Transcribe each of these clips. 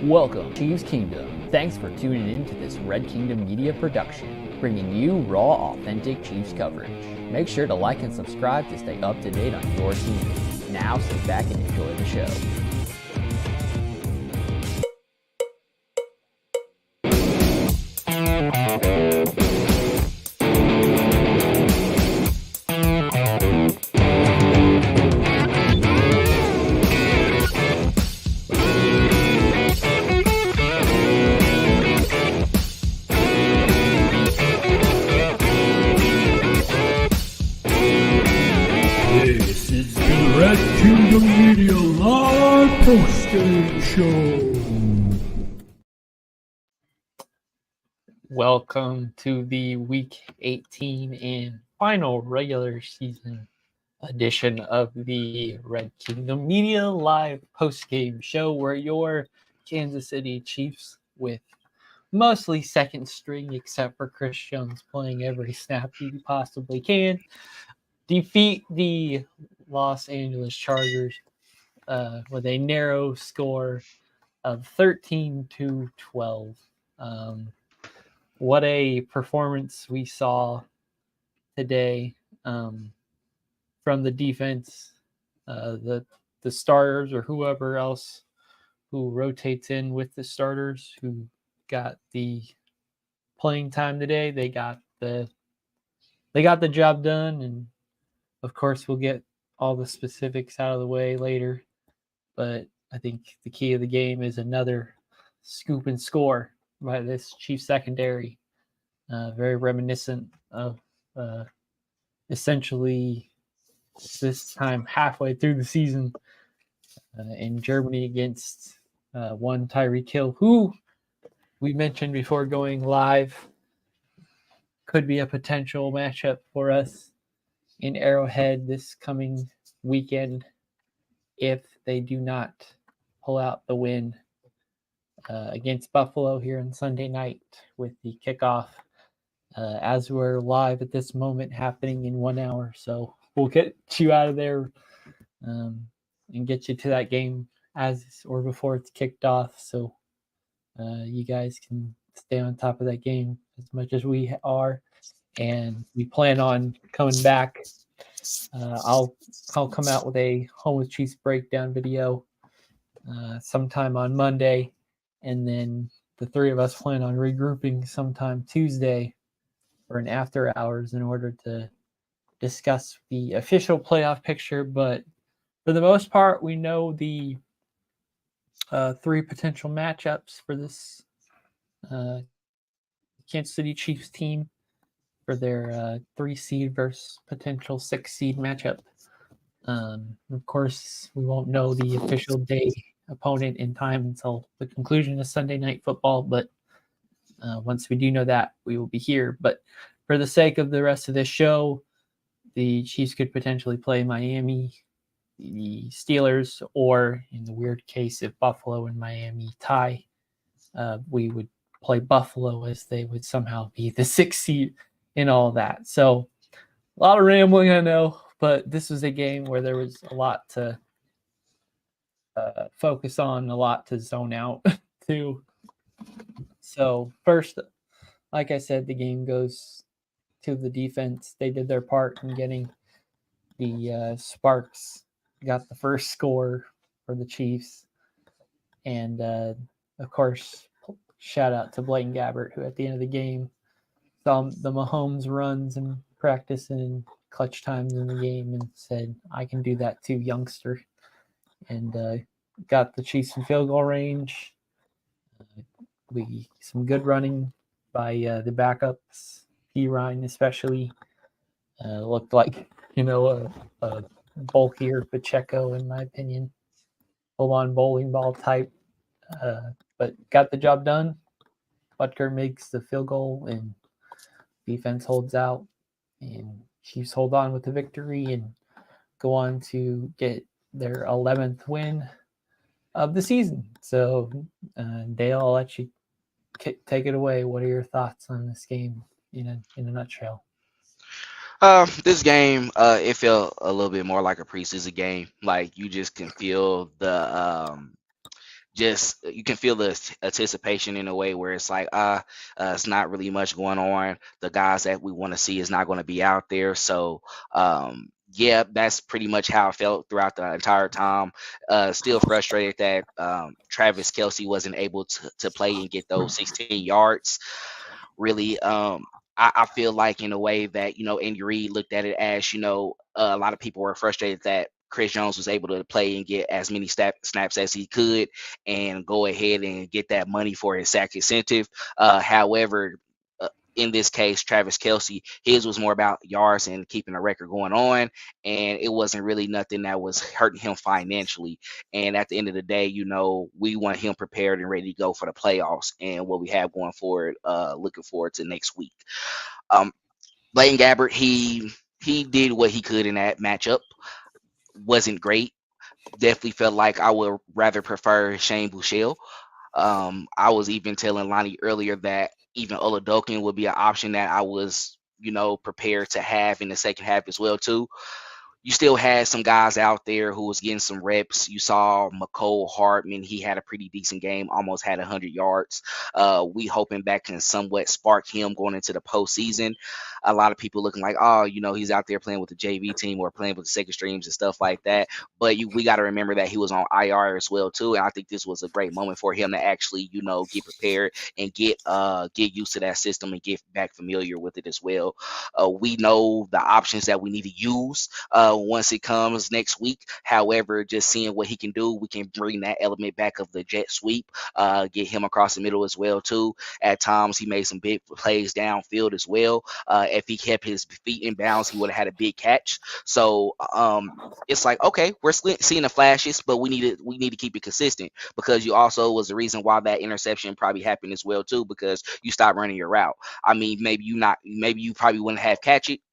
Welcome, Chiefs Kingdom. Thanks for tuning in to this Red Kingdom Media production, bringing you raw, authentic Chiefs coverage. Make sure to like and subscribe to stay up to date on your team. Now sit back and enjoy the show. This is the Red Kingdom Media Live Postgame Show. Welcome to the Week 18 and final regular season edition of the Red Kingdom Media Live Postgame Show, where your Kansas City Chiefs, with mostly second string except for Chris Jones playing every snap he possibly can, defeat the Los Angeles Chargers with a narrow score of 13-12. What a performance we saw today from the defense, the starters or whoever else who rotates in with the starters who got the playing time today. They got the job done, and of course we'll get all the specifics out of the way later. But I think the key of the game is another scoop and score by this Chiefs secondary. Very reminiscent of essentially this time halfway through the season in Germany against one Tyreek Hill, who we mentioned before going live could be a potential matchup for us in Arrowhead this coming weekend if they do not pull out the win against Buffalo here on Sunday night with the kickoff as we're live at this moment happening in 1 hour. So we'll get you out of there and get you to that game as or before it's kicked off, so you guys can stay on top of that game as much as we are. And we plan on coming back. I'll come out with a Home with Chiefs breakdown video sometime on Monday, and then the three of us plan on regrouping sometime Tuesday for an after hours in order to discuss the official playoff picture. But for the most part, we know the three potential matchups for this Kansas City Chiefs team for their 3 seed versus potential 6 seed matchup. Of course, we won't know the official day opponent in time until the conclusion of Sunday Night Football, but once we do know that, we will be here. But for the sake of the rest of this show, the Chiefs could potentially play Miami, the Steelers, or in the weird case, if Buffalo and Miami tie, we would play Buffalo as they would somehow be the 6th seed in all that. So a lot of rambling, I know, but this was a game where there was a lot to focus on, a lot to zone out to. So first, like I said, the game goes to the defense. They did their part in getting the Sparks, got the first score for the Chiefs. And, of course, shout out to Blaine Gabbert, who at the end of the game saw the Mahomes runs and practice and clutch times in the game and said, I can do that too, youngster. And got the Chiefs in field goal range. Some good running by the backups. P. Ryan especially looked like, a bulkier Pacheco, in my opinion. Full-on bowling ball type. But got the job done. Butker makes the field goal, and defense holds out. And Chiefs hold on with the victory and go on to get their 11th win of the season. So, Dale, I'll let you take it away. What are your thoughts on this game in a nutshell? This game, it felt a little bit more like a preseason game. Like, you just can feel the just you can feel the anticipation in a way where it's like it's not really much going on. The guys that we want to see is not going to be out there. So yeah, that's pretty much how I felt throughout the entire time. Still frustrated that Travis Kelsey wasn't able to play and get those 16 yards. Really, I feel like in a way that Andy Reid looked at it as a lot of people were frustrated that Chris Jones was able to play and get as many snaps as he could and go ahead and get that money for his sack incentive. However, in this case, Travis Kelsey, his was more about yards and keeping a record going on, and it wasn't really nothing that was hurting him financially. And at the end of the day, we want him prepared and ready to go for the playoffs and what we have going forward. Looking forward to next week. Um, Blaine Gabbert, he did what he could in that matchup. Wasn't great. Definitely felt like I would rather prefer Shane Buechele. I was even telling Lonnie earlier that even Oladokin would be an option that I was, prepared to have in the second half as well too. You still had some guys out there who was getting some reps. You saw McCole Hardman. He had a pretty decent game, almost had 100 yards. We hoping that can somewhat spark him going into the postseason. A lot of people looking like, oh, he's out there playing with the JV team or playing with the second streams and stuff like that. But we got to remember that he was on IR as well too. And I think this was a great moment for him to actually, get prepared and get used to that system and get back familiar with it as well. We know the options that we need to use once it comes next week. However, just seeing what he can do, we can bring that element back of the jet sweep, get him across the middle as well too. At times, he made some big plays downfield as well. If he kept his feet in bounds, he would have had a big catch. So it's like, okay, we're seeing the flashes, but we need to keep it consistent, because you also was the reason why that interception probably happened as well too, because you stopped running your route. I mean, maybe you probably wouldn't have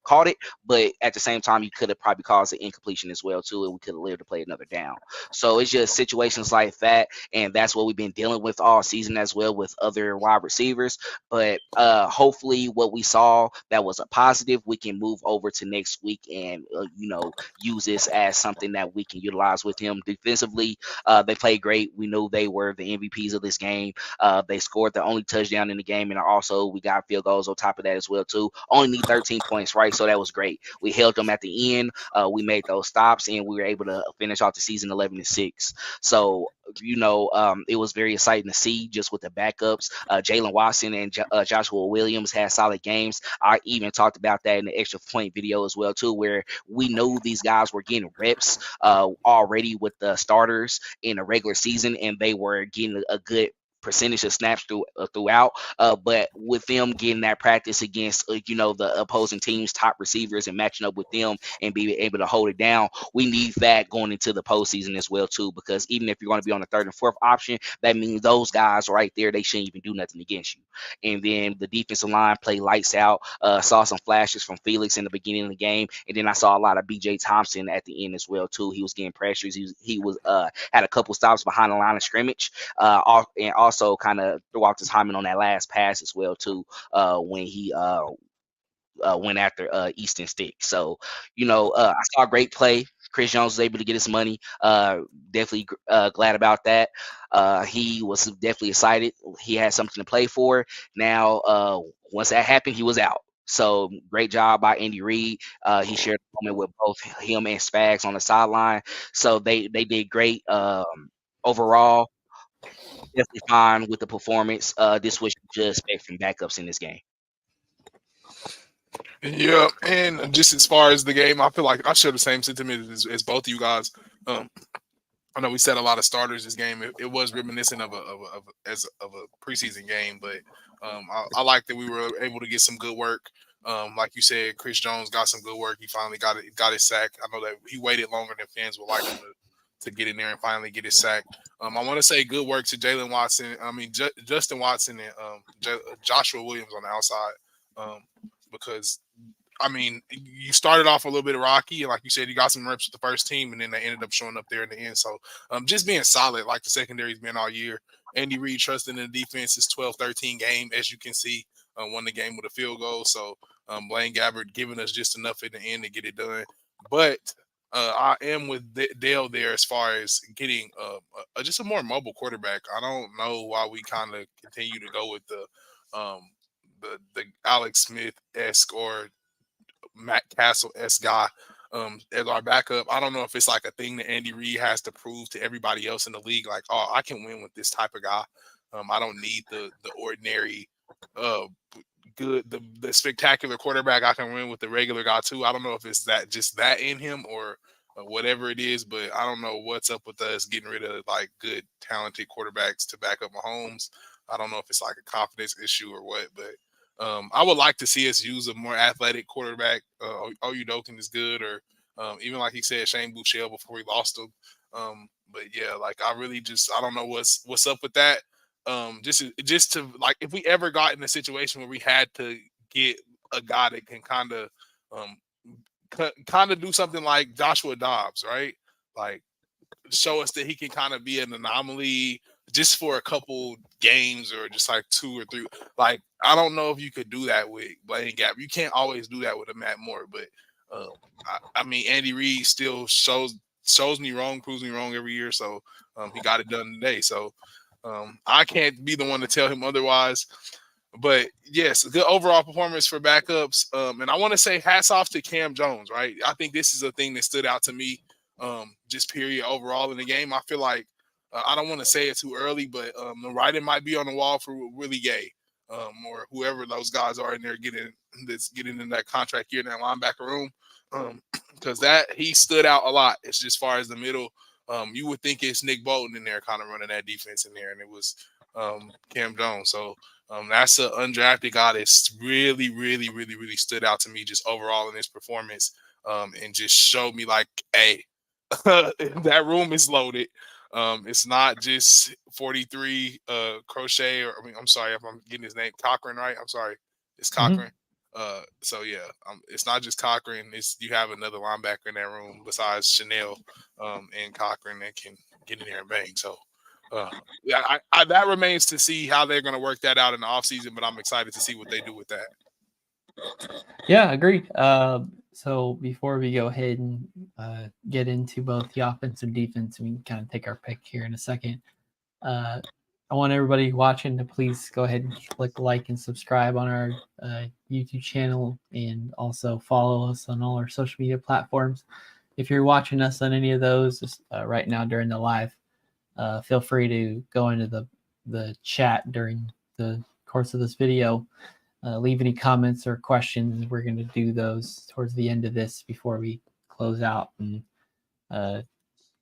caught it, but at the same time, you could have probably caused an incompletion as well too, and we could have lived to play another down. So it's just situations like that, and that's what we've been dealing with all season as well with other wide receivers. But hopefully, what we saw that was a positive, we can move over to next week and use this as something that we can utilize with him defensively. They played great. We knew they were the MVPs of this game. They scored the only touchdown in the game, and also we got field goals on top of that as well too. Only need 13 points, right? So that was great. We held them at the end. We made those stops, and we were able to finish off the season 11-6. So it was very exciting to see just with the backups. Jalen Watson and Joshua Williams had solid games. I even talked about that in the extra point video as well too, where we know these guys were getting reps already with the starters in the regular season, and they were getting a good percentage of snaps throughout, but with them getting that practice against the opposing team's top receivers and matching up with them and being able to hold it down, we need that going into the postseason as well too, because even if you're going to be on the third and fourth option, that means those guys right there, they shouldn't even do nothing against you. And then the defensive line played lights out. Saw some flashes from Felix in the beginning of the game, and then I saw a lot of BJ Thompson at the end as well too. He was getting pressures. He was had a couple stops behind the line of scrimmage, and also kind of threw out the timing on that last pass as well too, when he went after Easton Stick. So I saw a great play. Chris Jones was able to get his money. Definitely glad about that. He was definitely excited. He had something to play for. Now, once that happened, he was out. So great job by Andy Reid. He shared a moment with both him and Spags on the sideline. So they did great overall. Definitely fine with the performance. This was just expect from backups in this game. Yeah, and just as far as the game, I feel like I share the same sentiment as both of you guys. I know we said a lot of starters this game. It was reminiscent of a preseason game, but I like that we were able to get some good work. Like you said, Chris Jones got some good work. He finally got his sack. I know that he waited longer than fans would like him to get in there and finally get his sack. I want to say good work to Jalen Watson. I mean, Justin Watson and Joshua Williams on the outside, because I mean, you started off a little bit rocky, and like you said, you got some reps with the first team, and then they ended up showing up there in the end. So just being solid, like the secondary's been all year. Andy Reid trusting in the defense. His 12-13 game, as you can see, won the game with a field goal. So Blaine Gabbert giving us just enough at the end to get it done. But I am with Dale there as far as getting just a more mobile quarterback. I don't know why we kind of continue to go with the Alex Smith esque or Matt Castle esque guy as our backup. I don't know if it's like a thing that Andy Reid has to prove to everybody else in the league, like, oh, I can win with this type of guy. I don't need the ordinary uh good the spectacular quarterback. I can win with the regular guy too. I don't know if it's that just that in him or whatever it is, but I don't know what's up with us getting rid of like good talented quarterbacks to back up Mahomes. I don't know if it's like a confidence issue or what, but I would like to see us use a more athletic quarterback. Doken is good, or even like he said, Shane Buechele before he lost him. But yeah, like I don't know what's up with that. Just to like, if we ever got in a situation where we had to get a guy that can kind of do something like Joshua Dobbs, right? Like show us that he can kind of be an anomaly just for a couple games or just like 2 or 3. Like I don't know if you could do that with Blaine Gabb. You can't always do that with a Matt Moore, but I mean Andy Reid still shows me wrong, proves me wrong every year. So he got it done today. So I can't be the one to tell him otherwise. But yes, good overall performance for backups. And I want to say hats off to Cam Jones, right? I think this is a thing that stood out to me, just period overall in the game. I feel like I don't want to say it too early, but the writing might be on the wall for Willie Gay, or whoever those guys are in there getting in that contract year in that linebacker room, because that he stood out a lot. It's just far as the middle. You would think it's Nick Bolton in there, kind of running that defense in there, and it was Cam Jones. So. That's an undrafted guy that's really, really, really, really stood out to me just overall in his performance, and just showed me like, hey, that room is loaded. It's not just 43 Crochet, or I'm sorry if I'm getting his name Cochran right. I'm sorry, it's Cochran. So yeah, it's not just Cochran. It's you have another linebacker in that room besides Chanel and Cochran that can get in there and bang. So. Yeah, that remains to see how they're going to work that out in the offseason, but I'm excited to see what they do with that. Yeah, agreed. So before we go ahead and get into both the offense and defense, we can kind of take our pick here in a second. I want everybody watching to please go ahead and click like and subscribe on our YouTube channel, and also follow us on all our social media platforms. If you're watching us on any of those right now during the live, feel free to go into the chat during the course of this video. Leave any comments or questions. We're going to do those towards the end of this before we close out and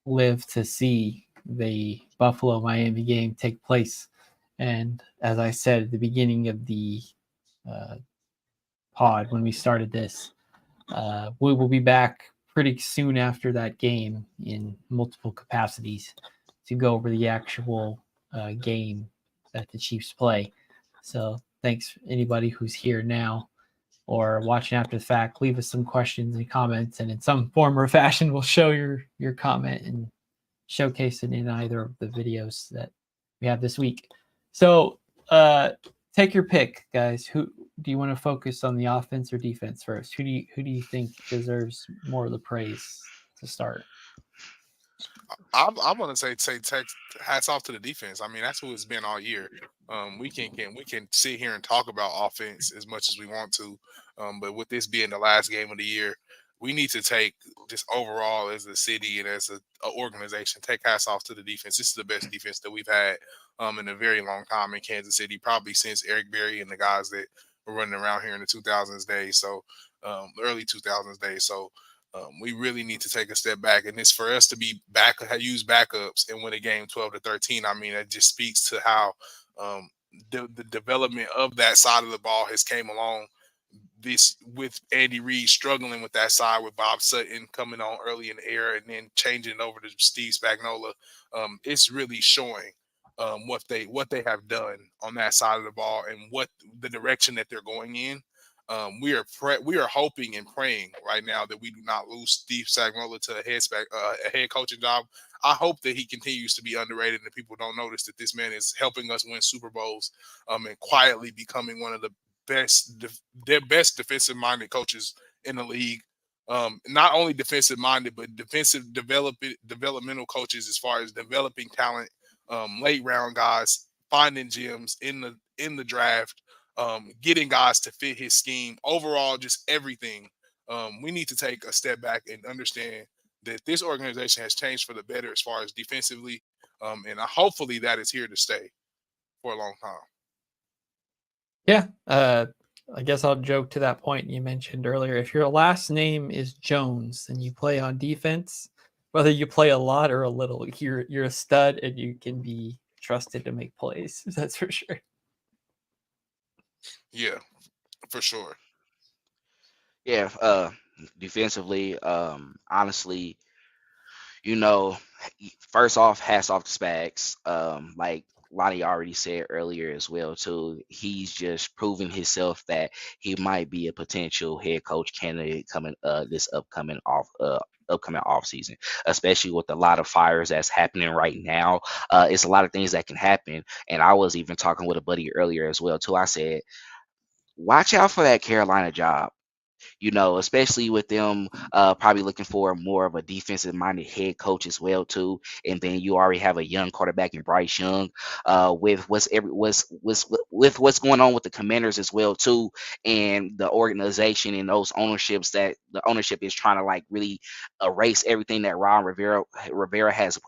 live to see the Buffalo-Miami game take place. And as I said at the beginning of the pod when we started this, we will be back pretty soon after that game in multiple capacities to go over the actual game that the Chiefs play. So thanks anybody who's here now or watching after the fact. Leave us some questions and comments, and in some form or fashion, we'll show your comment and showcase it in either of the videos that we have this week. So take your pick, guys. Who do you want to focus on, the offense or defense first? Who do you think deserves more of the praise to start? I'm gonna say hats off to the defense. I mean, that's who it's been all year. We can sit here and talk about offense as much as we want to, but with this being the last game of the year, we need to take just overall as a city and as a organization, take hats off to the defense. This is the best defense that we've had in a very long time in Kansas City, probably since Eric Berry and the guys that were running around here in the 2000s days. So early 2000s days. So. We really need to take a step back, and it's for us to be back, use backups, and win a game 12-13. I mean, it just speaks to how the development of that side of the ball has came along. This with Andy Reid struggling with that side, with Bob Sutton coming on early in the era and then changing it over to Steve Spagnuolo. It's really showing what they have done on that side of the ball and what the direction that they're going in. We are hoping and praying right now that we do not lose Steve Spagnuolo to a head coaching job. I hope that he continues to be underrated and that people don't notice that this man is helping us win Super Bowls, and quietly becoming one of the best defensive-minded coaches in the league. not only defensive minded, but defensive developmental coaches as far as developing talent, late round guys, finding gems in the draft, getting guys to fit his scheme. Overall, just everything. We need to take a step back and understand that this organization has changed for the better as far as defensively, and hopefully that is here to stay for a long time. Yeah, I guess I'll joke to that point you mentioned earlier. If your last name is Jones and you play on defense, whether you play a lot or a little, you're a stud and you can be trusted to make plays. That's for sure. Yeah, for sure. Yeah, defensively, honestly, first off, hats off to Spags. Like Lonnie already said earlier as well too. He's just proving himself that he might be a potential head coach candidate coming this upcoming off season, especially with a lot of fires that's happening right now. It's a lot of things that can happen. And I was even talking with a buddy earlier as well too. I said, watch out for that Carolina job. Especially with them probably looking for more of a defensive minded head coach as well too. And then you already have a young quarterback in Bryce Young, with with what's going on with the Commanders as well too, and the organization and those ownerships that the ownership is trying to like really erase everything that Ron Rivera has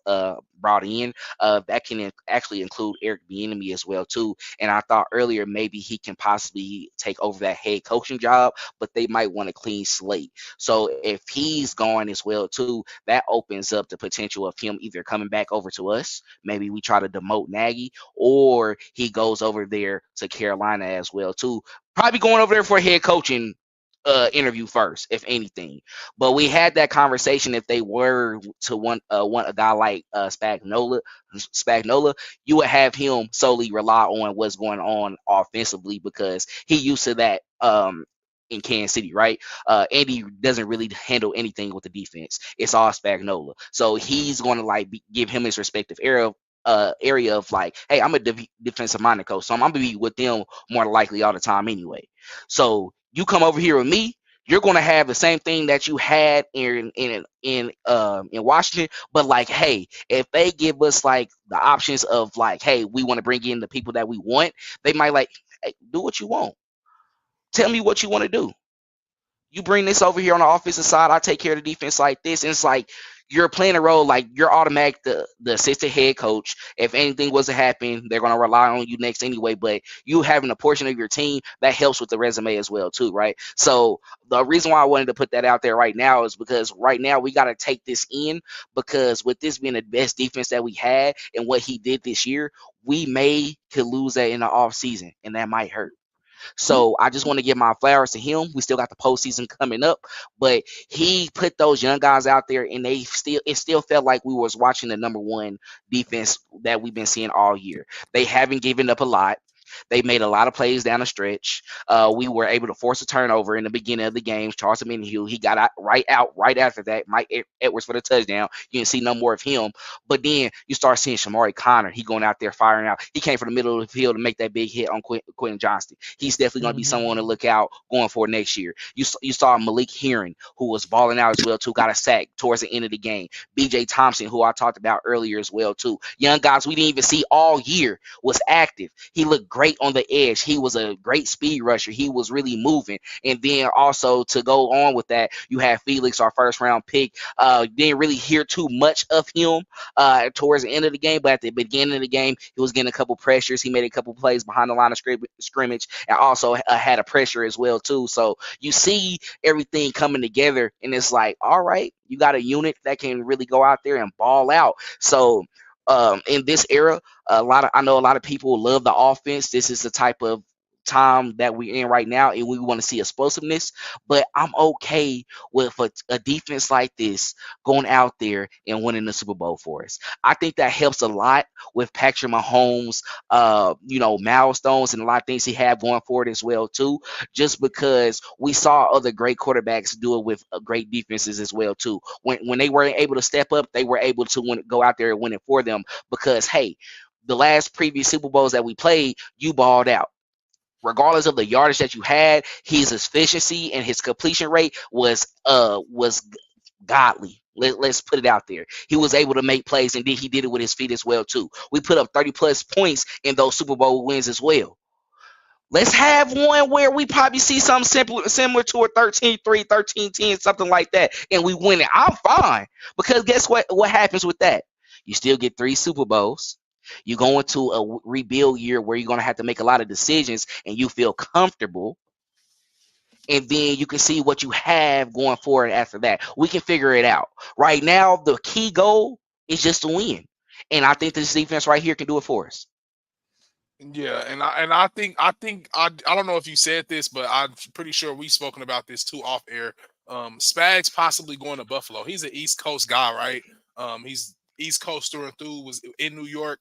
brought in. That can actually include Eric Bieniemy as well too. And I thought earlier maybe he can possibly take over that head coaching job, but they might want a clean slate. So if he's gone as well too, that opens up the potential of him either coming back over to us, maybe we try to demote Nagy, or he goes over there to Carolina as well too. Probably going over there for a head coaching interview first, if anything. But we had that conversation. If they were to want a guy like Spagnola, you would have him solely rely on what's going on offensively because he used to that in Kansas City, right? Andy doesn't really handle anything with the defense. It's all Spagnola. So he's going to like give him his respective area of like, hey, I'm a defensive minded coach, so I'm gonna be with them more likely all the time anyway. So you come over here with me, you're gonna have the same thing that you had in Washington, but like, hey, if they give us like the options of like, hey, we want to bring in the people that we want, they might like, hey, do what you want. Tell me what you want to do. You bring this over here on the offensive side, I take care of the defense like this. And it's like you're playing a role like you're automatic the assistant head coach. If anything was to happen, they're gonna rely on you next anyway. But you having a portion of your team that helps with the resume as well too, right? So the reason why I wanted to put that out there right now is because right now we gotta take this in, because with this being the best defense that we had and what he did this year, we could lose that in the off season, and that might hurt. So I just want to give my flowers to him. We still got the postseason coming up, but he put those young guys out there, and it still felt like we was watching the number one defense that we've been seeing all year. They haven't given up a lot. They made a lot of plays down the stretch. We were able to force a turnover in the beginning of the game. Charles Minihue, he got out right after that. Mike Edwards for the touchdown. You didn't see no more of him. But then you start seeing Shamari Connor. He going out there firing out. He came from the middle of the field to make that big hit on Quentin Johnston. He's definitely going to be someone to look out going for next year. You saw Malik Heron, who was balling out as well too, got a sack towards the end of the game. B.J. Thompson, who I talked about earlier as well too. Young guys we didn't even see all year was active. He looked great on the edge. He was a great speed rusher. He was really moving. And then also to go on with that, you have Felix, our first round pick. Didn't really hear too much of him towards the end of the game, but at the beginning of the game, he was getting a couple pressures. He made a couple plays behind the line of scrimmage, and also had a pressure as well too. So you see everything coming together, and it's like, all right, you got a unit that can really go out there and ball out. So in this era, I know a lot of people love the offense. This is the type of time that we're in right now, and we want to see explosiveness. But I'm okay with a defense like this going out there and winning the Super Bowl for us. I think that helps a lot with Patrick Mahomes, milestones and a lot of things he had going forward as well too. Just because we saw other great quarterbacks do it with great defenses as well too. When they were able to step up, they were able to go out there and win it for them. Because hey, the last previous Super Bowls that we played, you balled out. regardless of the yardage that you had, his efficiency and his completion rate was godly. Let's put it out there. He was able to make plays, and then he did it with his feet as well too. We put up 30 plus points in those Super Bowl wins as well. Let's have one where we probably see something similar to a 13-3, 13-10, something like that, and we win it. I'm fine, because guess what? What happens with that? You still get 3 Super Bowls. You go into a rebuild year where you're going to have to make a lot of decisions, and you feel comfortable. And then you can see what you have going forward after that. We can figure it out. Right now, the key goal is just to win. And I think this defense right here can do it for us. Yeah, and I think I don't know if you said this, but I'm pretty sure we've spoken about this too off air. Spags possibly going to Buffalo. He's an East Coast guy, right? He's East Coast through and through. Was in New York.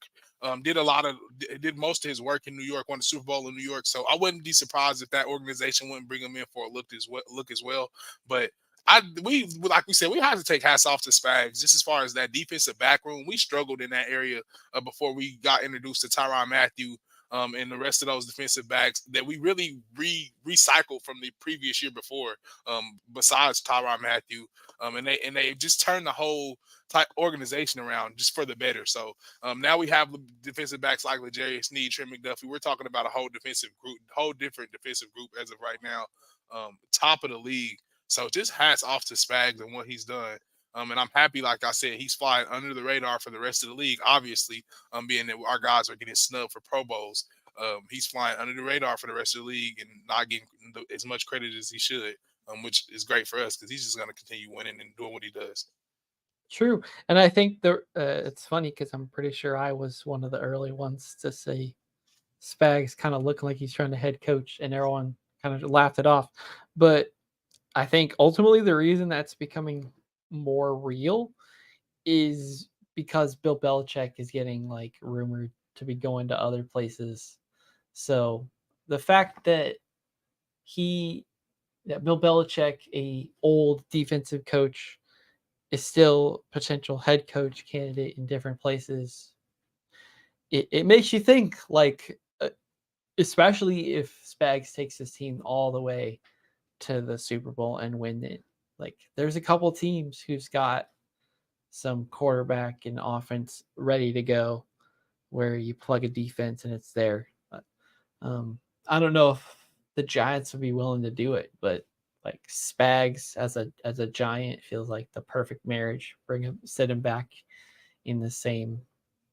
Did most of his work in New York. Won the Super Bowl in New York. So I wouldn't be surprised if that organization wouldn't bring him in for a look as well. But like we said, we have to take hats off to Spags just as far as that defensive back room. We struggled in that area before we got introduced to Tyrann Mathieu. And the rest of those defensive backs that we really recycled from the previous year before, besides Tyrann Mathieu, and they just turned the whole organization around just for the better. So now we have defensive backs like L'Jarius Sneed, Trent McDuffie. We're talking about a whole different defensive group as of right now, top of the league. So just hats off to Spags and what he's done. And I'm happy, like I said, he's flying under the radar for the rest of the league, obviously, being that our guys are getting snubbed for Pro Bowls. He's flying under the radar for the rest of the league and not getting as much credit as he should, which is great for us because he's just going to continue winning and doing what he does. True. And I think it's funny because I'm pretty sure I was one of the early ones to say Spags kind of looking like he's trying to head coach, and everyone kind of laughed it off. But I think ultimately the reason that's becoming more real is because Bill Belichick is getting like rumored to be going to other places. So the fact that Bill Belichick, a old defensive coach, is still potential head coach candidate in different places, it makes you think, like, especially if Spags takes his team all the way to the Super Bowl and win it. Like, there's a couple teams who's got some quarterback and offense ready to go where you plug a defense and it's there. I don't know if the Giants would be willing to do it, but like Spags as a Giant feels like the perfect marriage. Sit him back in the same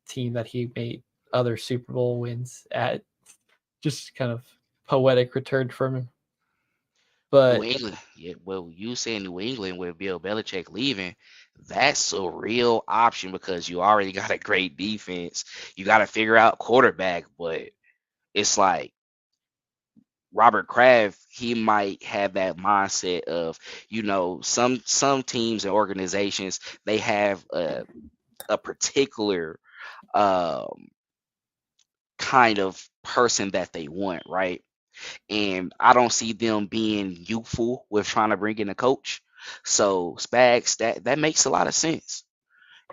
team that he made other Super Bowl wins at. Just kind of poetic return from him. But New England, yeah, well, you saying New England with Bill Belichick leaving, that's a real option because you already got a great defense. You got to figure out quarterback, but it's like Robert Kraft, he might have that mindset of, some teams and organizations, they have a particular kind of person that they want, right? And I don't see them being youthful with trying to bring in a coach. So Spags, that makes a lot of sense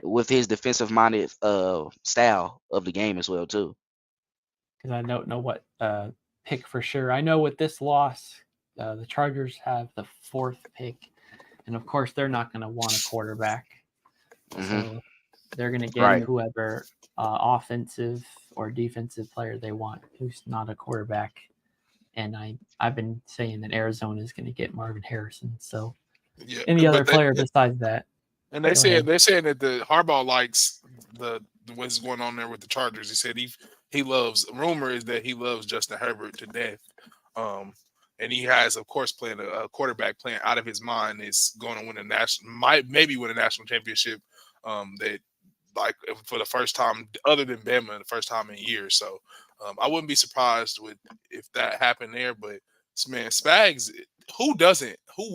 with his defensive minded style of the game as well too. Because I don't know what pick for sure. I know with this loss, the Chargers have the 4th pick, and of course they're not going to want a quarterback. So they're going to get whoever offensive or defensive player they want who's not a quarterback. And I've been saying that Arizona is going to get Marvin Harrison. So any other player besides that. And they're saying that the Harbaugh likes what's going on there with the Chargers. He said he loves. Rumor is that he loves Justin Herbert to death. And he has, of course, playing a quarterback playing out of his mind is going to win maybe win a national championship. That, like, for the first time, other than Bama, the first time in years. So I wouldn't be surprised if that happened there. But man, Spags, who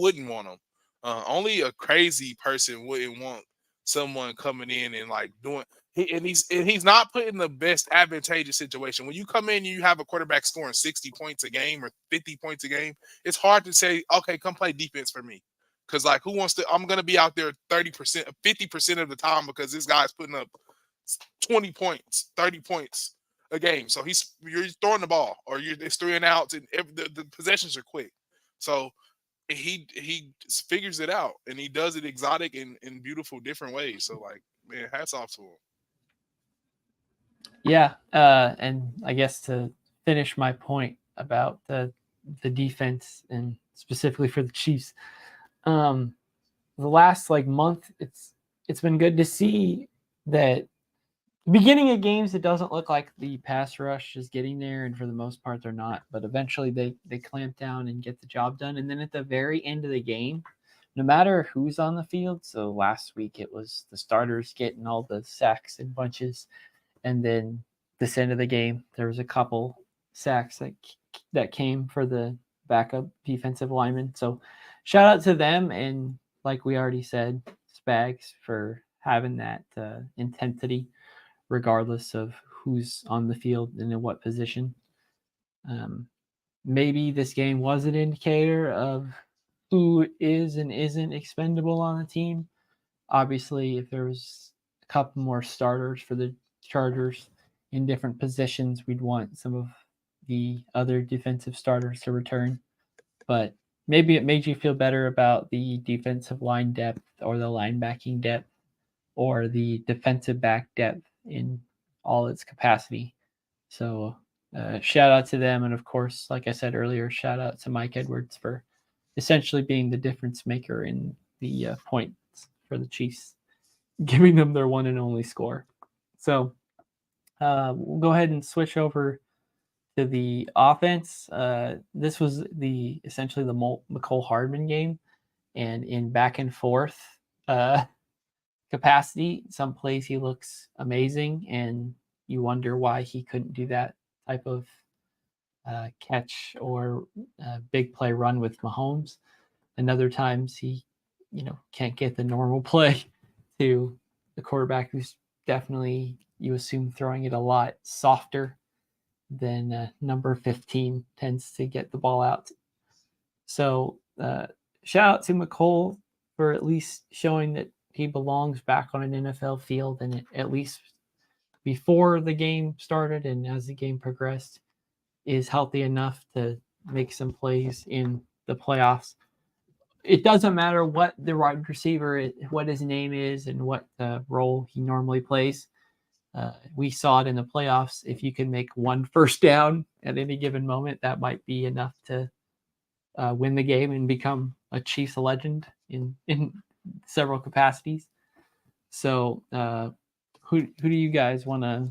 wouldn't want him? Only a crazy person wouldn't want someone coming in and like doing. He's not put in the best advantageous situation. When you come in and you have a quarterback scoring 60 points a game or 50 points a game, it's hard to say, okay, come play defense for me. Because, like, who wants to? I'm going to be out there 30%, 50% of the time because this guy's putting up 20 points, 30 points a game. So you're throwing the ball, or it's 3 and outs, and the possessions are quick. So he figures it out, and he does it exotic and in beautiful different ways. So like, man, hats off to him. Yeah, and I guess to finish my point about the defense and specifically for the Chiefs, the last like month, it's been good to see that beginning of games, it doesn't look like the pass rush is getting there, and for the most part, they're not. But eventually, they clamp down and get the job done. And then at the very end of the game, no matter who's on the field. So last week it was the starters getting all the sacks in bunches, and then this end of the game, there was a couple sacks that came for the backup defensive lineman. So shout out to them, and like we already said, Spags for having that intensity regardless of who's on the field and in what position. Maybe this game was an indicator of who is and isn't expendable on the team. Obviously, if there was a couple more starters for the Chargers in different positions, we'd want some of the other defensive starters to return. But maybe it made you feel better about the defensive line depth or the linebacking depth or the defensive back depth in all its capacity. So shout out to them. And of course, like I said earlier, shout out to Mike Edwards for essentially being the difference maker in the points for the Chiefs, giving them their one and only score. So we'll go ahead and switch over to the offense. This was essentially the McCole Hardman game, and in back and forth capacity, some plays he looks amazing, and you wonder why he couldn't do that type of catch or big play run with Mahomes. And other times he, can't get the normal play to the quarterback who's definitely, you assume, throwing it a lot softer than number 15 tends to get the ball out. So shout out to McCole for at least showing that he belongs back on an NFL field, and at least before the game started and as the game progressed, is healthy enough to make some plays in the playoffs. It doesn't matter what the wide receiver, what his name is, and what role he normally plays. We saw it in the playoffs. If you can make one first down at any given moment, that might be enough to win the game and become a Chiefs legend in several capacities. So who do you guys want to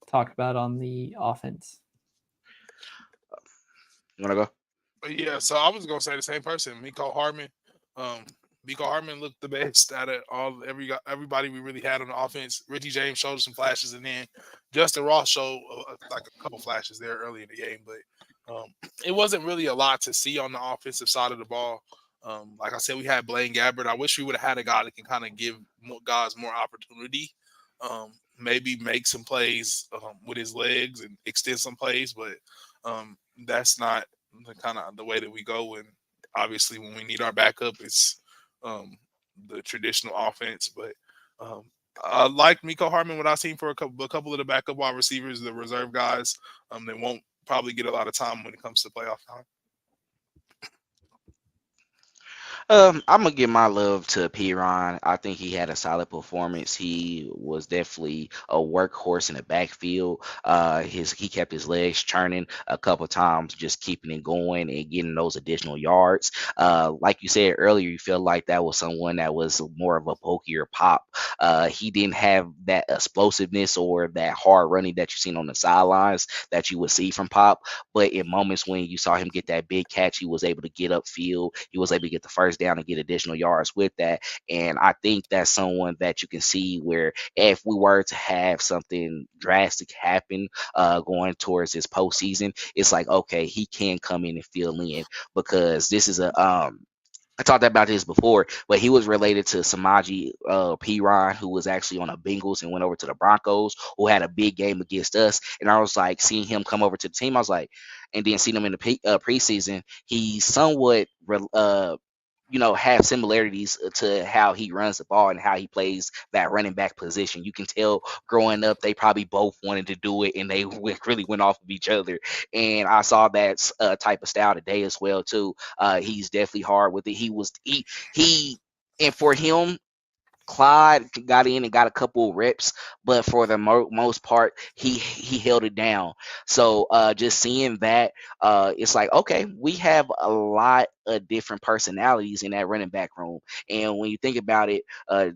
talk about on the offense? You want to go? Yeah, so I was gonna say the same person, Mecole Hardman. Mecole Hardman looked the best out of everybody we really had on the offense. Richie James showed us some flashes, and then Justin Ross showed like a couple flashes there early in the game, but it wasn't really a lot to see on the offensive side of the ball. Like I said, we had Blaine Gabbert. I wish we would have had a guy that can kind of give guys more opportunity. Maybe make some plays with his legs and extend some plays, but that's not the way that we go. And obviously, when we need our backup, it's the traditional offense. But I like Mecole Hardman, what I've seen for a couple of the backup wide receivers, the reserve guys. They won't probably get a lot of time when it comes to playoff time. I'm gonna give my love to Piron. I think he had a solid performance. He was definitely a workhorse in the backfield. He kept his legs churning a couple times, just keeping it going and getting those additional yards. Like you said earlier, you feel like that was someone that was more of a pokier pop. He didn't have that explosiveness or that hard running that you've seen on the sidelines that you would see from Pop. But in moments when you saw him get that big catch, he was able to get upfield. He was able to get the first down and get additional yards with that. And I think that's someone that you can see where if we were to have something drastic happen going towards this postseason, it's like, okay, he can come in and fill in, because this is I talked about this before, but he was related to Samaje Perine, who was actually on the Bengals and went over to the Broncos, who had a big game against us. And I was like, seeing him come over to the team, I was like, and then seeing him in the preseason, he's somewhat have similarities to how he runs the ball and how he plays that running back position. You can tell growing up they probably both wanted to do it, and they really went off of each other. And I saw that type of style today as well too. He's definitely hard with it. He and for him, Clyde got in and got a couple of reps, but for the most part, he held it down. So just seeing that, it's like, okay, we have a lot of different personalities in that running back room. And when you think about it,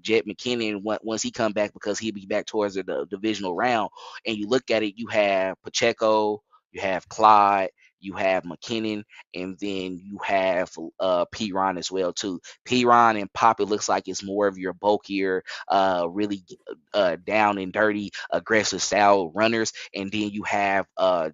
Jet McKinnon, once he come back, because he'll be back towards the divisional round, and you look at it, you have Pacheco, you have Clyde, you have McKinnon, and then you have P-Ron as well too. P-Ron and Pop, it looks like it's more of your bulkier, really down and dirty, aggressive style runners. And then you have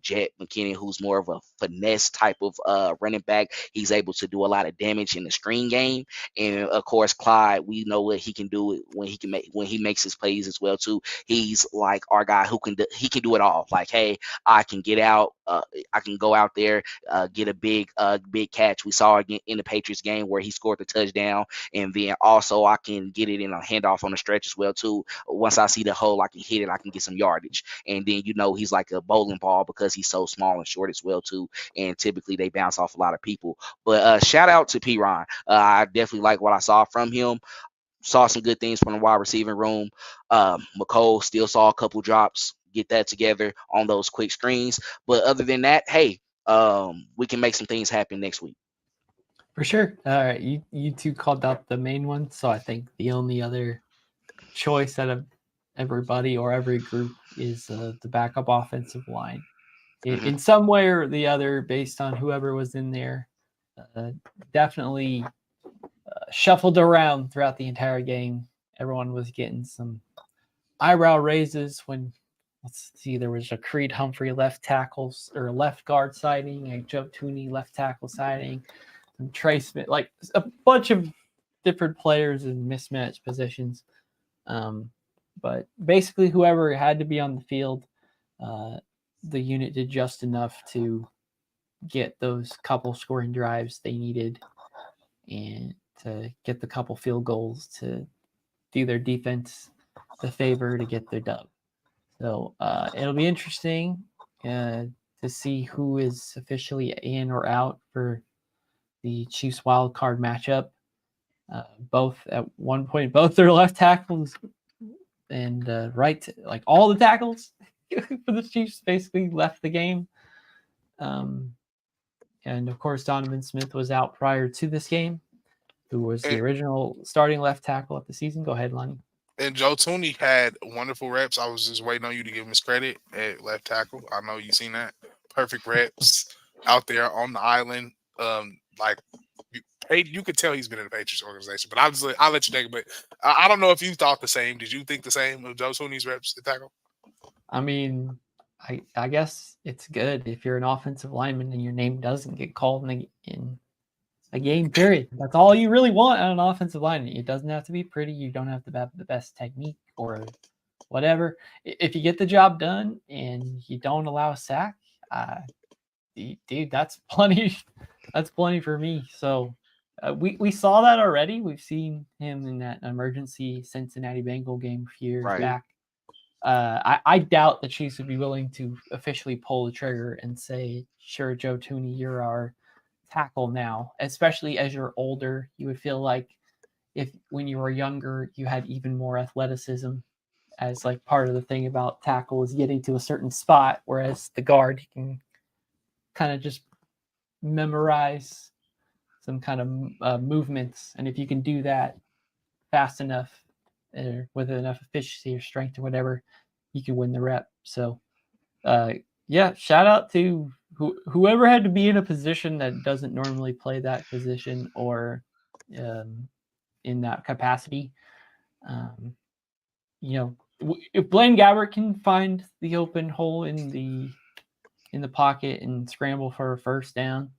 Jet McKinnon, who's more of a finesse type of running back. He's able to do a lot of damage in the screen game. And of course, Clyde, we know what he can do when he makes his plays as well too. He's like our guy who can do it all. Like, hey, I can get out, I can go out there, get a big catch. We saw again in the Patriots game where he scored the touchdown, and then also I can get it in a handoff on the stretch as well too. Once I see the hole, I can hit it, I can get some yardage. And then he's like a bowling ball because he's so small and short as well too. And typically they bounce off a lot of people. But shout out to P-Ron. I definitely like what I saw from him. Saw some good things from the wide receiving room. McCole still saw a couple drops. Get that together on those quick screens. But other than that, hey, we can make some things happen next week. For sure. All right, you two called out the main one, so I think the only other choice out of everybody or every group is the backup offensive line. In some way or the other, based on whoever was in there, definitely shuffled around throughout the entire game. Everyone was getting some eyebrow raises when, let's see, there was a Creed Humphrey left guard sighting, a Joe Tooney left tackle sighting, and Trey Smith, like a bunch of different players in mismatched positions. But basically, whoever had to be on the field, the unit did just enough to get those couple scoring drives they needed and to get the couple field goals to do their defense the favor to get their dub. So it'll be interesting to see who is officially in or out for the Chiefs wild card matchup. Both at one point, both their left tackles and right, like all the tackles for the Chiefs basically left the game. And of course, Donovan Smith was out prior to this game, who was the original starting left tackle of the season. Go ahead, Lonnie. And Joe Tooney had wonderful reps. I was just waiting on you to give him his credit at left tackle. I know you've seen that. Perfect reps out there on the island. You could tell he's been in the Patriots organization. But I'll let you take it. But I don't know if you thought the same. Did you think the same of Joe Tooney's reps at tackle? I mean, I guess it's good if you're an offensive lineman and your name doesn't get called in a game period. That's all you really want on an offensive line. It doesn't have to be pretty. You don't have to have the best technique or whatever. If you get the job done and you don't allow a sack, dude, that's plenty. That's plenty for me. So we saw that already. We've seen him in that emergency Cincinnati Bengal game a few years back. I doubt the Chiefs would be willing to officially pull the trigger and say, sure, Joe Tooney, you're our tackle now, especially as you're older. You would feel like if when you were younger, you had even more athleticism as like part of the thing about tackle is getting to a certain spot, whereas the guard, you can kind of just memorize some kind of movements. And if you can do that fast enough with enough efficiency or strength or whatever, you can win the rep. So shout out to whoever had to be in a position that doesn't normally play that position or in that capacity. If Blaine Gabbert can find the open hole in the pocket and scramble for a first down,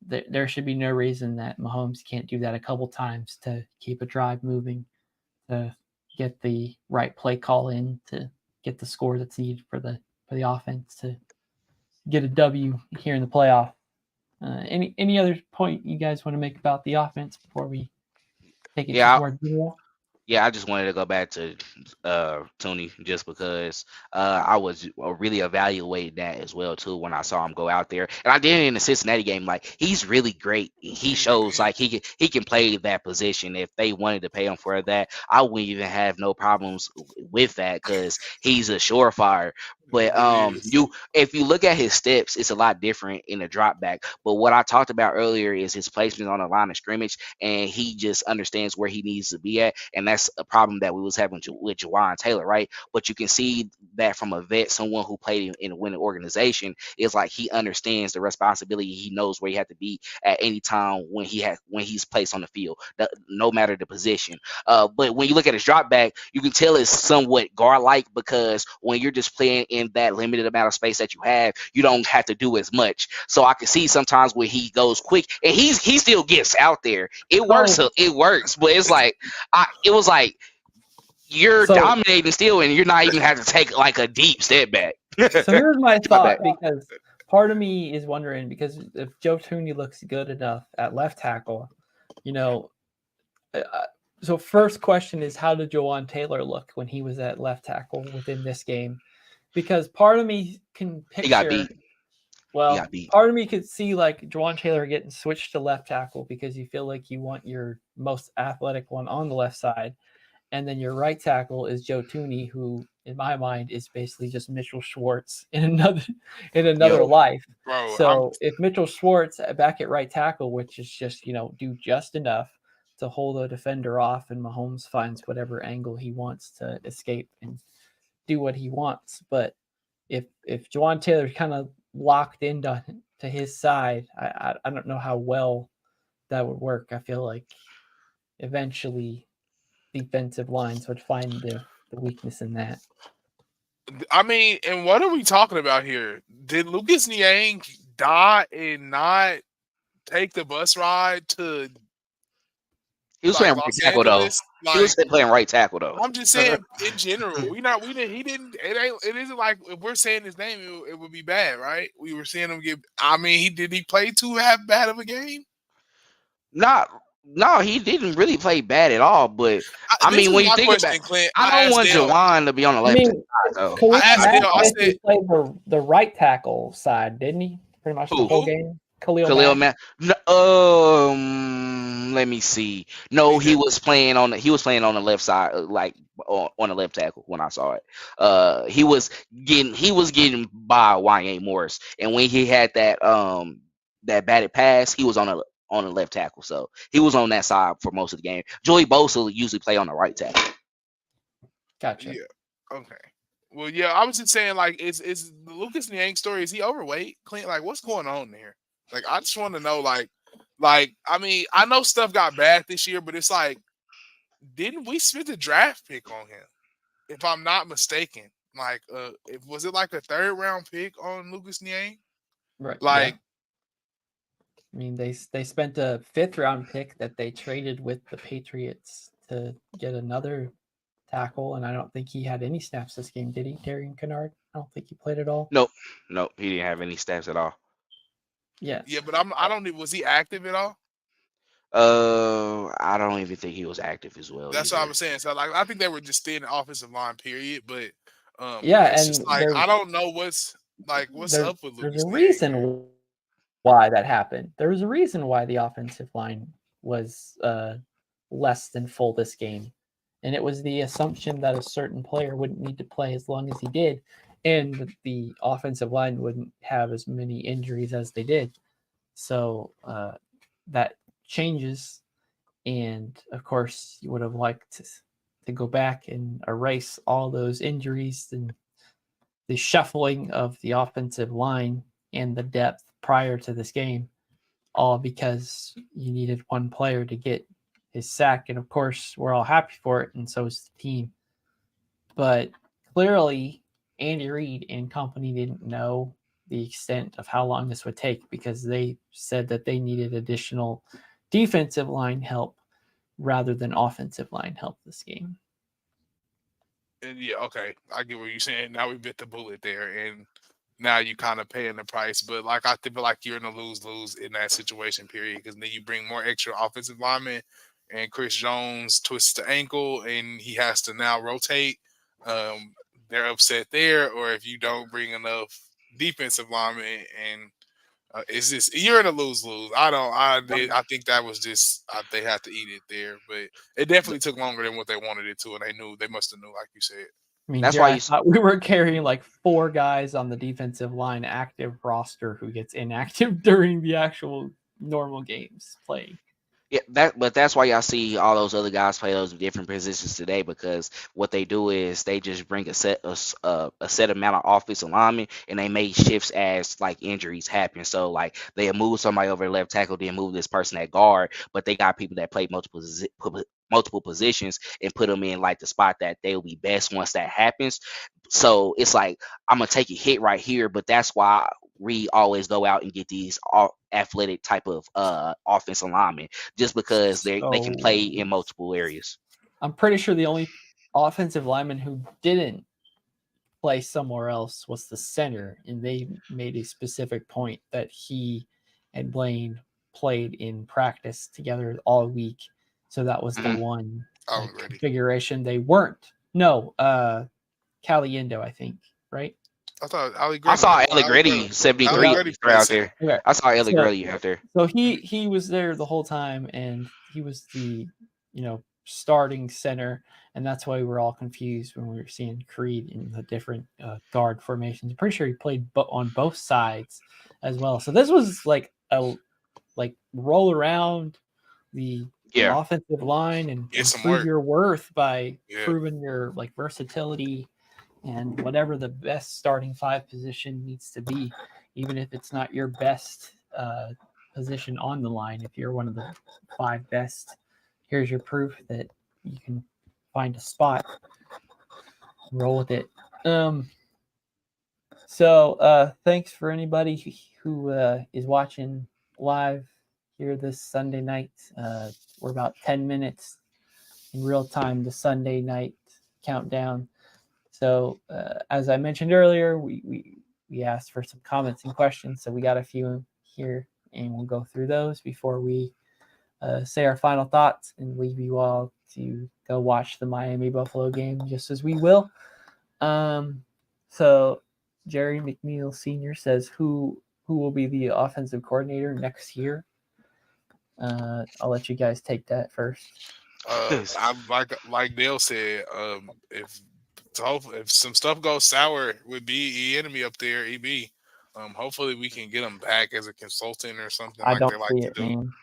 there should be no reason that Mahomes can't do that a couple times to keep a drive moving, to get the right play call in, to get the score that's needed for the offense to get a W here in the playoff. Any other point you guys want to make about the offense before we take it Yeah, toward general? Yeah, I just wanted to go back to Tooney just because I was really evaluating that as well too when I saw him go out there, and I did it in the Cincinnati game. Like he's really great. He He really shows is. like he can play that position. If they wanted to pay him for that, I wouldn't even have no problems with that because he's a surefire. He But really is. if you look at his steps, it's a lot different in the drop back. But what I talked about earlier is his placement on the line of scrimmage, and he just understands where he needs to be at, and that's a problem that we was having with Jawan Taylor, right? But you can see that from a vet, someone who played in a winning organization, is like he understands the responsibility. He knows where he had to be at any time when he's placed on the field, no matter the position. But when you look at his drop back, you can tell it's somewhat guard-like because when you're just playing in that limited amount of space that you have, you don't have to do as much. So I can see sometimes where he goes quick and he still gets out there. It works. It works, but it's like it was like you're dominating still, and you're not even have to take like a deep step back. So here's my thought, because part of me is wondering, because if Joe Tooney looks good enough at left tackle, so first question is, how did Jawan Taylor look when he was at left tackle within this game? Because part of me can picture. He got beat. Well, part of me could see like Jawan Taylor getting switched to left tackle because you feel like you want your most athletic one on the left side. And then your right tackle is Joe Tooney, who, in my mind, is basically just Mitchell Schwartz in another life. Bro, so if Mitchell Schwartz back at right tackle, which is just do just enough to hold a defender off, and Mahomes finds whatever angle he wants to escape and do what he wants. But if Jawan Taylor's kind of locked into his side, I don't know how well that would work. I feel like eventually defensive lines would find the weakness in that. I mean, and what are we talking about here? Did Lucas Niang die and not take the bus ride to? He was playing right tackle though. He was playing right tackle though. I'm just saying in general. It isn't like if we're saying his name, it would be bad, right? We were seeing him get. I mean, did he play too bad of a game? No, he didn't really play bad at all. But I mean, when you think about it, Clint, I don't want Jawan to be on the left side though. He played the right tackle side, didn't he? Pretty much the whole game. Khalil Mack. Let me see. No, he was playing on the left side, like on the left tackle when I saw it. He was getting by Wanye Morris, and when he had that batted pass, he was on the left tackle, so he was on that side for most of the game. Joey Bosa usually play on the right tackle. Gotcha. Yeah. Okay. Well, yeah, I was just saying, like, is the Lucas Niang story? Is he overweight? Clint, like, what's going on there? Like, I just want to know, like, I mean, I know stuff got bad this year, but it's like, didn't we spend a draft pick on him? If I'm not mistaken, like, was it like a 3rd round pick on Lucas Niang? Right. Like, yeah. I mean, they spent a 5th round pick that they traded with the Patriots to get another tackle, and I don't think he had any snaps this game, did he, Darian Kennard? I don't think he played at all. Nope, he didn't have any snaps at all. Yeah, but I don't know. Was he active at all? I don't even think he was active as well. That's what I was saying. So, like, I think they were just thin offensive line, period. But it's just like I don't know what's up with Lucas. There's a reason why that happened. There was a reason why the offensive line was less than full this game, and it was the assumption that a certain player wouldn't need to play as long as he did, and the offensive line wouldn't have as many injuries as they did. So that changes, and of course you would have liked to go back and erase all those injuries and the shuffling of the offensive line and the depth prior to this game, all because you needed one player to get his sack. And of course we're all happy for it, and so is the team. But clearly Andy Reid and company didn't know the extent of how long this would take, because they said that they needed additional defensive line help rather than offensive line help this game. And yeah, okay, I get what you're saying. Now we bit the bullet there, and now you kind of paying the price. But like I feel like you're in a lose-lose in that situation, period. Because then you bring more extra offensive linemen, and Chris Jones twists the ankle, and he has to now rotate. They're upset there. Or if you don't bring enough defensive linemen, and it's just you're in a lose-lose. I think that was just they had to eat it there, but it definitely took longer than what they wanted it to, and they must have knew, like you said. I mean, That's Jared, why I you thought we were carrying like 4 guys on the defensive line active roster who gets inactive during the actual normal games playing. Yeah, that's why y'all see all those other guys play those different positions today, because what they do is they just bring a set amount of offensive linemen, and they make shifts as like injuries happen. So like they move somebody over to left tackle, then move this person at guard, but they got people that play multiple positions and put them in like the spot that they'll be best once that happens. So it's like I'm gonna take a hit right here, but that's why we always go out and get these athletic type of offensive linemen, just because they can play in multiple areas. I'm pretty sure the only offensive lineman who didn't play somewhere else was the center, and they made a specific point that he and Blaine played in practice together all week. So that was the one configuration they weren't. No, Caliendo, I think, right? I saw Allegretti 73 out there. Okay. I saw Allegretti out there. So he was there the whole time, and he was the starting center, and that's why we were all confused when we were seeing Creed in the different guard formations. I'm pretty sure he played on both sides as well. So this was like a roll around the offensive line and prove your worth by proving your versatility and whatever the best starting 5 position needs to be, even if it's not your best position on the line. If you're one of the 5 best, here's your proof that you can find a spot. Roll with it. So thanks for anybody who is watching live here this Sunday night. We're about 10 minutes in real time, the Sunday night countdown. So as I mentioned earlier, we asked for some comments and questions. So we got a few here, and we'll go through those before we say our final thoughts and leave you all to go watch the Miami Buffalo game, just as we will. So Jerry McNeil Sr. says, who will be the offensive coordinator next year? I'll let you guys take that first. I'm like Dale said, if some stuff goes sour with the enemy up there, EB, hopefully we can get him back as a consultant or something I like don't they like see to it, do. Man.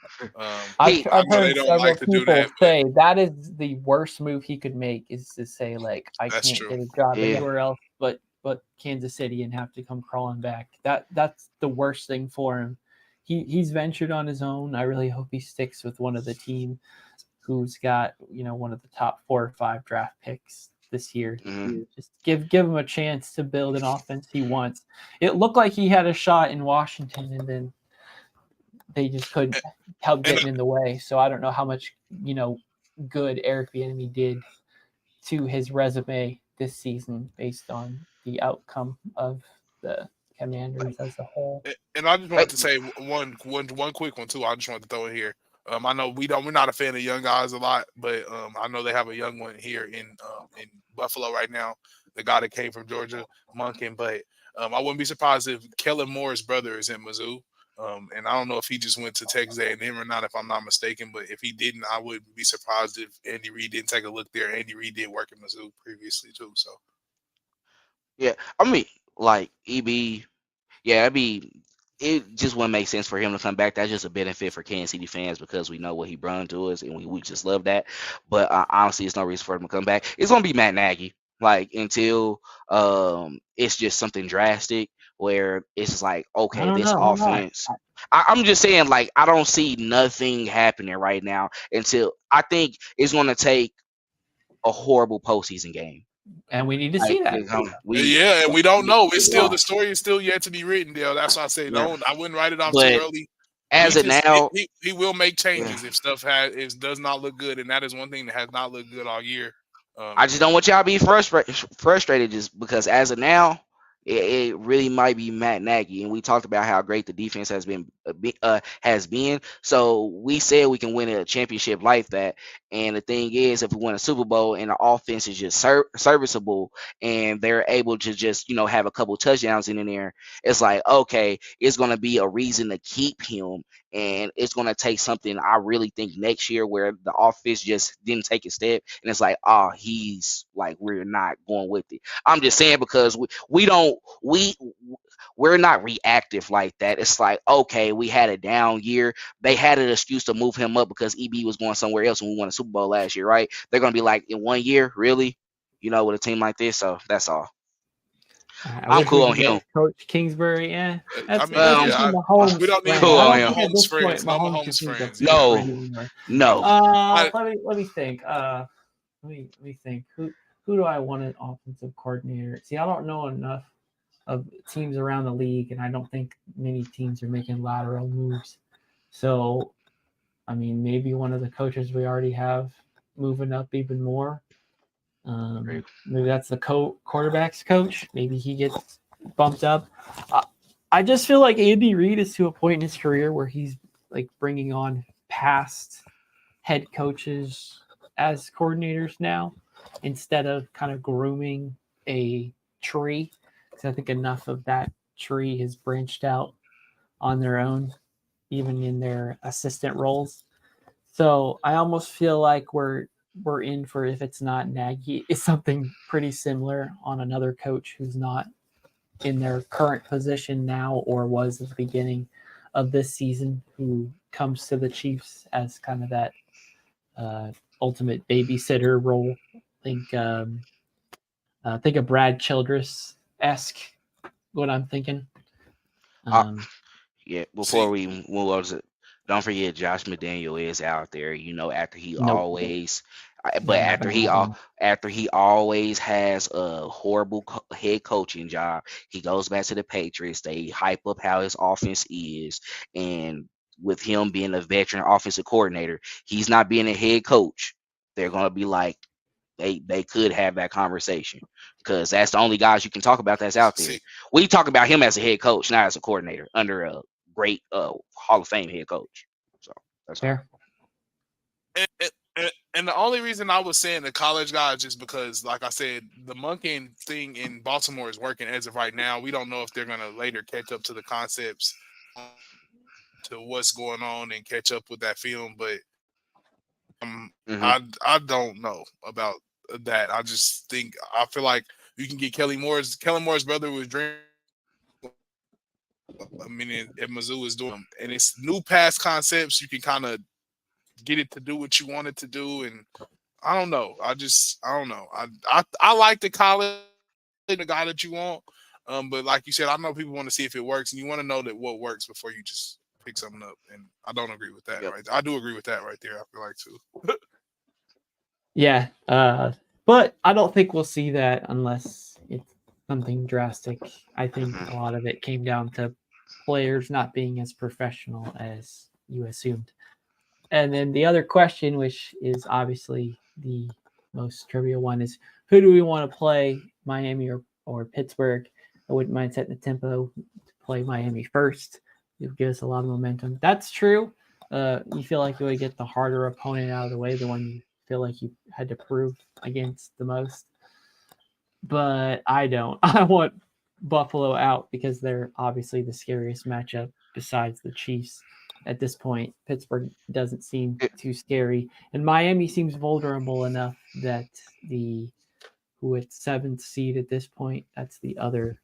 I I've know heard they don't several like to do people that. say that is the worst move he could make, is to say like, I That's can't true. get a job anywhere else but Kansas City and have to come crawling back. That's the worst thing for him. He's ventured on his own. I really hope he sticks with one of the team who's got one of the top 4 or 5 draft picks this year. Just give him a chance to build an offense he wants. It looked like he had a shot in Washington, and then they just couldn't help getting in the way. So I don't know how much good Eric Bieniemy did to his resume this season based on the outcome of the Commanders as a whole. And I just wanted to say one quick one too. I just wanted to throw in here. I know we're not a fan of young guys a lot, but I know they have a young one here in Buffalo right now. The guy that came from Georgia, Monken. But I wouldn't be surprised if Kellen Moore's brother is in Mizzou. And I don't know if he just went to Texas A&M or not, if I'm not mistaken. But if he didn't, I wouldn't be surprised if Andy Reid didn't take a look there. Andy Reid did work in Mizzou previously too. So yeah, I mean, like EB, it just wouldn't make sense for him to come back. That's just a benefit for Kansas City fans because we know what he brought to us, and we just love that. But honestly, it's no reason for him to come back. It's gonna be Matt Nagy, until it's just something drastic where it's just like, okay, this offense. I'm just saying, I don't see nothing happening right now until I think it's gonna take a horrible postseason game. And we need to see that. And we don't know. It's still the story is still yet to be written, Dale. That's why I say I wouldn't write it off too early. He will make changes if stuff does not look good, and that is one thing that has not looked good all year. I just don't want y'all to be frustrated just because as of now, it really might be Matt Nagy, and we talked about how great the defense has been. So we said we can win a championship like that. And the thing is, if we win a Super Bowl and the offense is just serviceable, and they're able to just have a couple touchdowns in there, it's like okay, it's gonna be a reason to keep him. And it's going to take something I really think next year where the offense just didn't take a step. And it's like, he's like, we're not going with it. I'm just saying because we're not reactive like that. It's like, okay, we had a down year. They had an excuse to move him up because EB was going somewhere else when we won a Super Bowl last year, right? They're going to be like, in 1 year, really? With a team like this. So that's all. I'm cool on him. Coach Kingsbury, yeah. I That's mean, Mahomes. we don't need Cool on no him. Mahomes This friends. point, No Mahomes Mahomes friends. No. Let me think. Let me think. Who do I want an offensive coordinator? See, I don't know enough of teams around the league, and I don't think many teams are making lateral moves. So, I mean, maybe one of the coaches we already have moving up even more. Maybe that's the quarterback's coach. Maybe he gets bumped up. I just feel like Andy Reid is to a point in his career where he's like bringing on past head coaches as coordinators now instead of kind of grooming a tree. Because I think enough of that tree has branched out on their own, even in their assistant roles. So I almost feel like we're in for, if it's not Nagy, it's something pretty similar on another coach who's not in their current position now or was at the beginning of this season, who comes to the Chiefs as kind of that ultimate babysitter role. Think of Brad Childress-esque, what I'm thinking. Yeah, before we move on to, don't forget Josh McDaniel is out there. After he always, but after he always has a horrible head coaching job, he goes back to the Patriots. They hype up how his offense is, and with him being a veteran offensive coordinator, he's not being a head coach. They're gonna be like, they could have that conversation because that's the only guys you can talk about that's out there. We talk about him as a head coach, not as a coordinator under a great Hall of Fame head coach. So that's fair. And the only reason I was saying the college guys is because, like I said, the monkeying thing in Baltimore is working as of right now. We don't know if they're going to later catch up to the concepts, to what's going on, and catch up with that film. But I don't know about that. I just think I feel like you can get Kellen Moore's brother was dreaming. I mean, at Mizzou is doing, and it's new pass concepts. You can kind of get it to do what you want it to do, and I don't know. I don't know. I like the college, the guy that you want, but like you said, I know people want to see if it works, and you want to know that what works before you just pick something up. And I don't agree with that. Yep. Right? I do agree with that right there. I feel like too. Yeah, but I don't think we'll see that unless it's something drastic. I think a lot of it came down to players not being as professional as you assumed. And then the other question, which is obviously the most trivial one, is who do we want to play, Miami or Pittsburgh? I wouldn't mind setting the tempo to play Miami first. It would give us a lot of momentum. That's true. You feel like you would get the harder opponent out of the way, the one you feel like you had to prove against the most. But I don't. I want Buffalo out because they're obviously the scariest matchup besides the Chiefs. At this point, Pittsburgh doesn't seem too scary, and Miami seems vulnerable enough that who at 7th seed at this point, that's the other.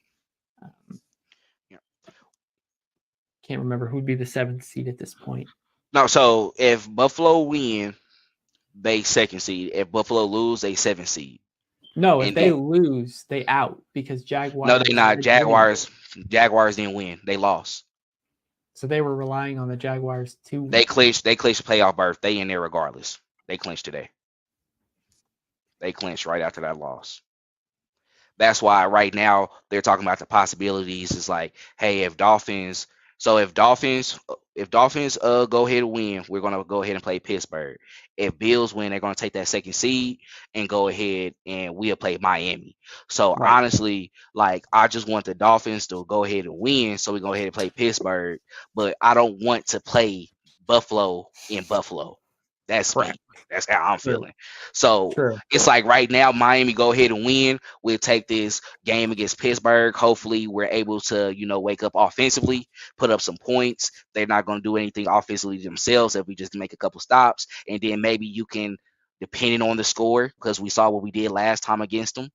Can't remember who'd be the 7th seed at this point. No, so if Buffalo win, they 2nd seed. If Buffalo lose, they 7th seed. No, if they lose, they out because Jaguars. No, they're not. Jaguars didn't win. They lost. So they were relying on the Jaguars to. They clinched a playoff berth. They in there regardless. They clinched today. They clinched right after that loss. That's why right now they're talking about the possibilities. Is like, hey, if Dolphins So if Dolphins go ahead and win, we're gonna go ahead and play Pittsburgh. If Bills win, they're gonna take that second seed and go ahead and we'll play Miami. So Right. honestly, like I just want the Dolphins to go ahead and win, so we go ahead and play Pittsburgh. But I don't want to play Buffalo in Buffalo. That's me. Correct. That's how I'm True. feeling. So True. it's like right now, Miami go ahead and win. We'll take this game against Pittsburgh. Hopefully, we're able to, wake up offensively, put up some points. They're not going to do anything offensively themselves if we just make a couple stops. And then maybe you can, depending on the score, because we saw what we did last time against them.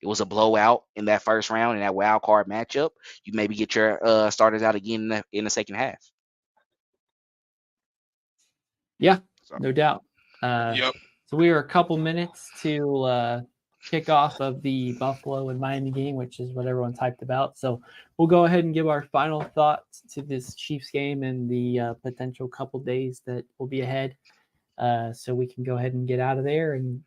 It was a blowout in that first round in that wild card matchup. You maybe get your starters out again in the second half. Yeah, So, no doubt. Yep. So we are a couple minutes to kickoff of the Buffalo and Miami game, which is what everyone's hyped about. So we'll go ahead and give our final thoughts to this Chiefs game and the potential couple days that will be ahead. So we can go ahead and get out of there and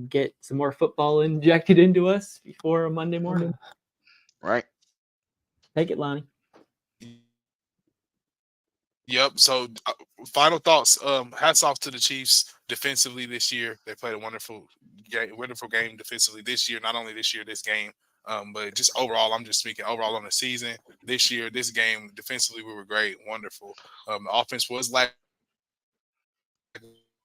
get some more football injected into us before a Monday morning. right. Take it, Lonnie. Yep. So, final thoughts. Hats off to the Chiefs defensively this year. They played a wonderful game defensively this year. Not only this year, this game, but just overall. I'm just speaking overall on the season. This year, this game defensively, we were great, wonderful. The offense was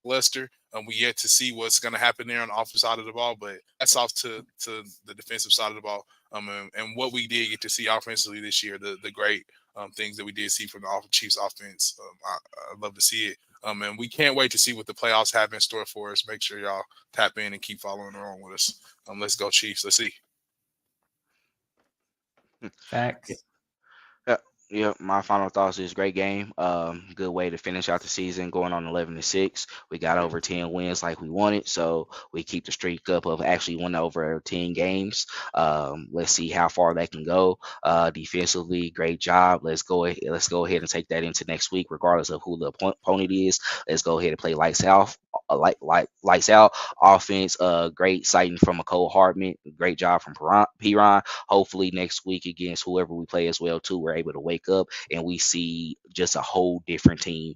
lackluster. We yet to see what's going to happen there on the offensive side of the ball, but that's off to the defensive side of the ball. And what we did get to see offensively this year, the great things that we did see from the Chiefs offense. I love to see it. And we can't wait to see what the playoffs have in store for us. Make sure y'all tap in and keep following along with us. Let's go Chiefs. Let's see. Facts. Yeah, my final thoughts is great game. Good way to finish out the season, going on 11-6. We got over 10 wins like we wanted, so we keep the streak up of actually winning over 10 games. Let's see how far that can go. Defensively, great job. Let's go ahead and take that into next week, regardless of who the opponent is. Let's go ahead and play lights out. Lights out offense. Great sighting from a Cole Hartman. Great job from Piron. Hopefully next week against whoever we play as well too, we're able to wake up and we see just a whole different team.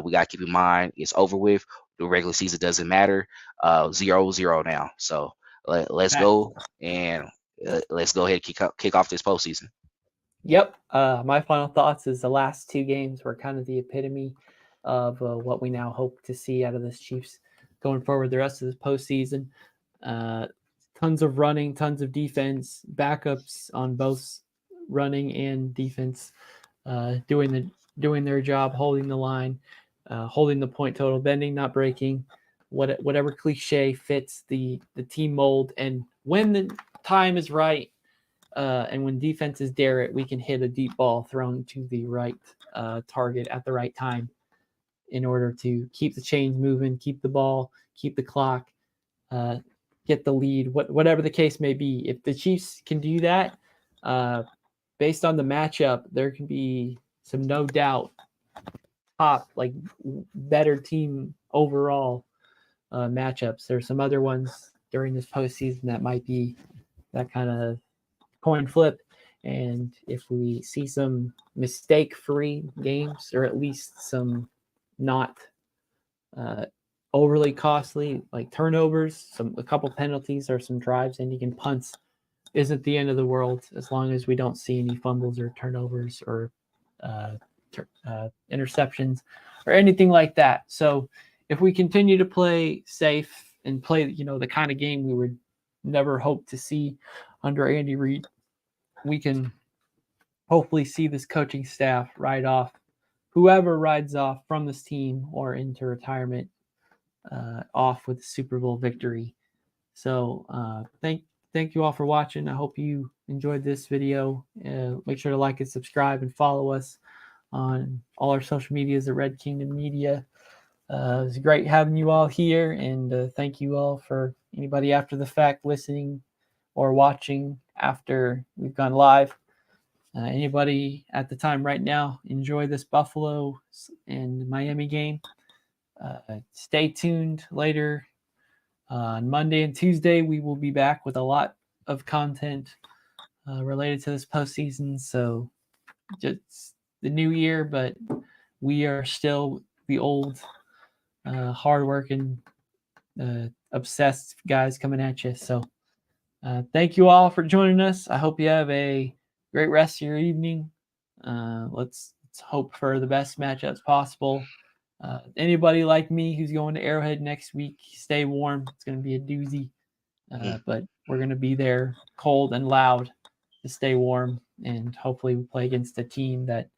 We got to keep in mind it's over with. The regular season doesn't matter. 0-0 now. So let's go and let's go ahead and kick off this postseason. Yep. My final thoughts is the last two games were kind of the epitome of what we now hope to see out of this Chiefs going forward the rest of this postseason. Tons of running, tons of defense, backups on both running and defense, doing their job, holding the line, holding the point total, bending, not breaking, whatever cliche fits the team mold. And when the time is right, and when defenses dare it, we can hit a deep ball thrown to the right target at the right time in order to keep the chains moving, keep the ball, keep the clock, get the lead, whatever the case may be. If the Chiefs can do that, based on the matchup, there can be some no doubt top, like better team overall matchups. There's some other ones during this postseason that might be that kind of coin flip. And if we see some mistake-free games, or at least some not overly costly, like turnovers, a couple penalties or some drives, and even punts, isn't the end of the world as long as we don't see any fumbles or turnovers or interceptions or anything like that. So if we continue to play safe and play, the kind of game we would never hope to see under Andy Reid, we can hopefully see this coaching staff ride off, whoever rides off from this team or into retirement, off with the Super Bowl victory. So thank you all for watching. I hope you enjoyed this video. Make sure to like and subscribe and follow us on all our social medias at Red Kingdom Media. It was great having you all here, and thank you all for anybody after the fact listening or watching after we've gone live. Anybody at the time right now, enjoy this Buffalo and Miami game. Stay tuned later on Monday and Tuesday. We will be back with a lot of content related to this postseason. So just the new year, but we are still the old, hardworking, obsessed guys coming at you. So thank you all for joining us. I hope you have a great rest of your evening. Let's hope for the best matchups possible. Anybody like me who's going to Arrowhead next week, stay warm. It's going to be a doozy, but we're going to be there cold and loud to stay warm, and hopefully we play against a team that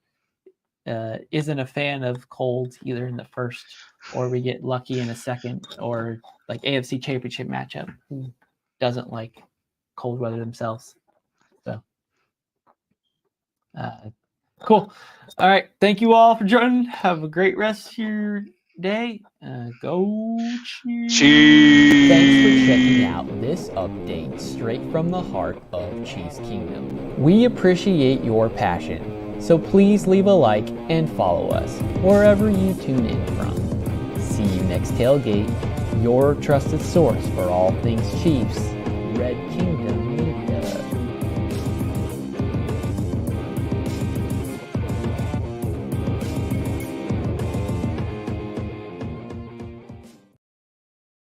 isn't a fan of cold either in the first, or we get lucky in a second, or like AFC Championship matchup who doesn't like cold weather themselves. So cool. All right, thank you all for joining. Have a great rest of your day. Go Chiefs. Thanks for checking out this update straight from the heart of Chiefs Kingdom. We appreciate your passion, so please leave a like and follow us wherever you tune in from. See you next tailgate, your trusted source for all things Chiefs, Red Kingdom.